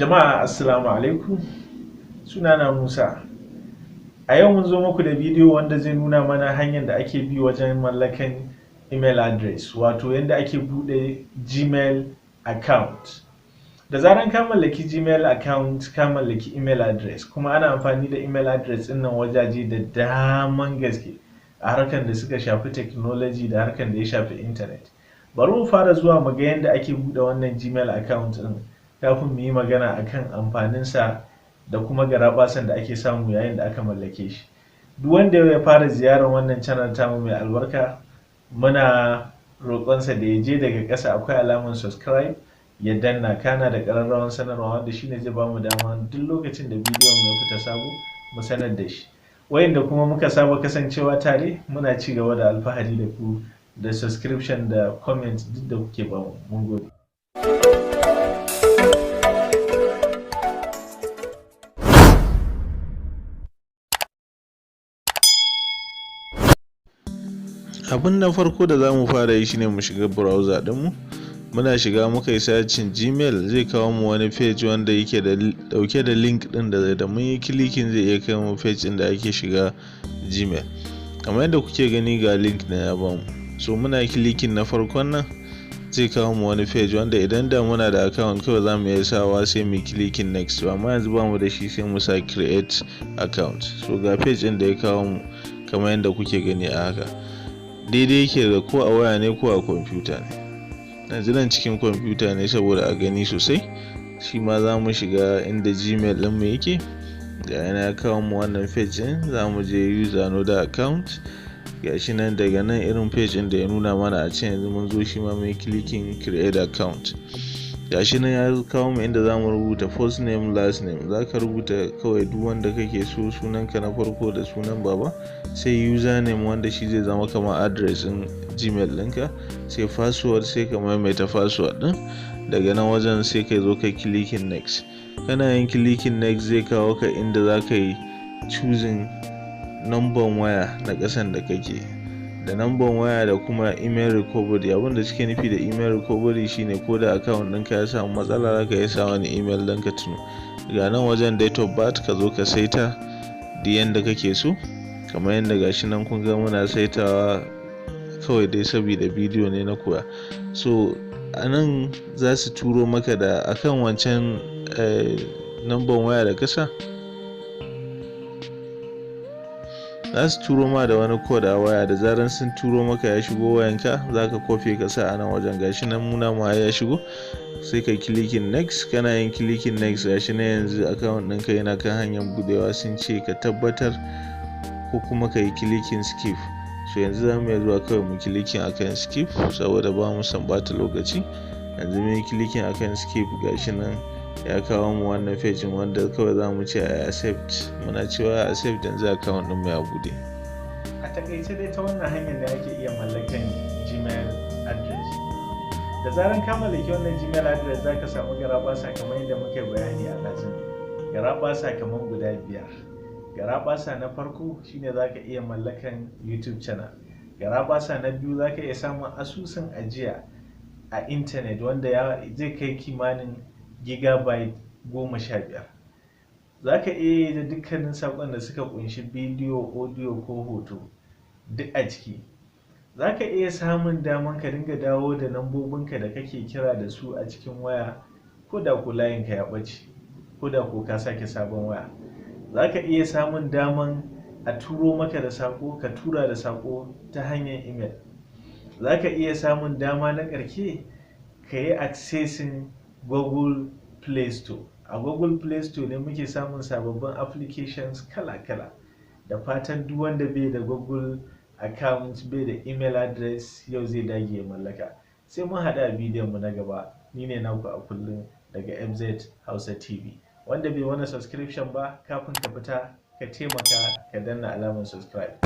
Jama'a assalamu alaikum, sunana Musa. A yau mun zo muku da bidiyo wanda zai nuna mana hanyar da ake bi wajen mallakan email address, wato yadda ake bude Gmail account. Da zaran ka mallaki Gmail account ka mallaki email address, kuma ana amfani da email address ɗin nan wajaje da daman gaske a harkar da suka shafi technology da harkar da ya shafi internet. Bari mu fara zuwa mu ga yadda ake bude wannan Gmail account ɗin kafin mu yi magana akan amfaninsa da kuma garaɓasan da ake samu yayin da aka mallake shi. Duk wanda ya fara ziyarar wannan channel tamu mai albarka, muna roƙonsa da ya je daga ƙasa akwai alamar subscribe ya danna, kana da ƙararrawar sanarwa wanda shine zai bamu dama duk lokacin da bidiyon mu ya fita sabo mu sanar da shi. Wayanda kuma muka saba kasancewa tare, muna ci gaba da alfahari da ku da subscription da comment duk da kuke bamu. Mun gode. Abin na farko da za mu fara yi shine mu shiga browser ɗinmu. Muna shiga muka yi searching Gmail, zai kawo mu wani page wanda yake da dauke da link ɗin da mun yi clicking zai iya kai mu page ɗin da ake shiga Gmail. Kamar yadda kuke gani ga link na ya bamu. So muna clicking na farkon nan zai kawo mu wani page wanda idan da muna da account kawai za mu iya sawa sai mu clicking next. Amma yanzu ba mu da shi sai mu sa create account. So ga page ɗin da ya kawo mu kamar yadda kuke gani a haka. Daidai yake da ko a waya ne ko a kwamfuta ne. Yanzu nan cikin kwamfuta ne saboda a gani sosai. Shi ma za mu shiga inda Gmail ɗinmu yake. Ga yana ya kawo mu wannan page ɗin, za mu je use another account. Ga shi nan daga nan irin page ɗin da ya nuna mana a can yanzu mun zo shi ma mai clicking create account. Ga shi nan ya kawo mu inda za mu rubuta first name last name. Za ka rubuta kawai duk wanda kake so, sunanka na farko da sunan baba, sai username wanda shi zai zama kamar address ɗin Gmail ɗinka, sai password sai ka maimaita password ɗin. Daga nan wajen sai ka zo ka clicking next. Kana yin clicking next zai kawo ka inda za ka yi choosing number waya na ƙasan da kake, da number waya da kuma email recovery. Abin da suke nufi da email recovery shine ko da account ɗinka ya samu matsala za ka iya sa wani email ɗin ka tuno. Ga nan wajen date of birth ka zo ka saita da yanda kake so, kamar yadda gashi nan kun ga muna saitawa kawai dai saboda bidiyo ne na koya. So a nan za su turo maka da akan wancan number waya da kasa, za su turo ma da wani code a waya. Da zaran sun turo maka ya shigo wayanka, za ka kofe ka sa a nan wajen. Gashi nan muna ma ya shigo, sai ka clicking next. Kana yin clicking next gashi nan yanzu account ɗinka yana kan hanyar budewa. Sun ce ka tabbatar ko kuma ka yi clicking skip. So yanzu za mu iya zuwa kawai mu clicking akan skip saboda ba mu san bata lokaci. Yanzu mun yi clicking akan skip, gashi nan ya kawo mu wannan page wanda kawai za mu ce a accept. Muna cewa accept yanzu account ɗin mu ya bude. A takaice dai ta wannan hanyar da ake iya mallakan Gmail address. Da zaran ka mallaki wannan Gmail address za ka samu garaɓasa kamar yadda muka bayani a lazim. Garaɓasa kamar guda 5. Garaɓasa na farko shine za ka iya mallakan YouTube channel. Garaɓasa na biyu za ka iya samun asusun ajiya a intanet wanda zai kai kimanin gigabyte 15. Za ka iya yi da dukkanin saƙon da suka ƙunshi bidiyo, audio ko hoto duk a ciki. Za ka iya samun daman ka dinga dawo da lambobinka da kake kira da su a cikin waya ko da ko layinka ya ɓace, ko da ko ka sake sabon waya. Za ka iya samun daman a turo maka da saƙo, ka tura da saƙo ta hanyar email. Za ka iya samun dama na ƙarshe ka yi accessing Google Play Store. A Google Play Store ne muke samun sababbin applications kala-kala. Da fatan duk wanda bai da Google account, bai da email address, yau zai dage ya mallaka. Sai mun haɗa a bidiyon mu na gaba. Ni ne naku a kullum daga FZ Hausa TV. Wanda bai wani subscription ba, kafin ka fita ka taimaka ka danna alamar subscribe.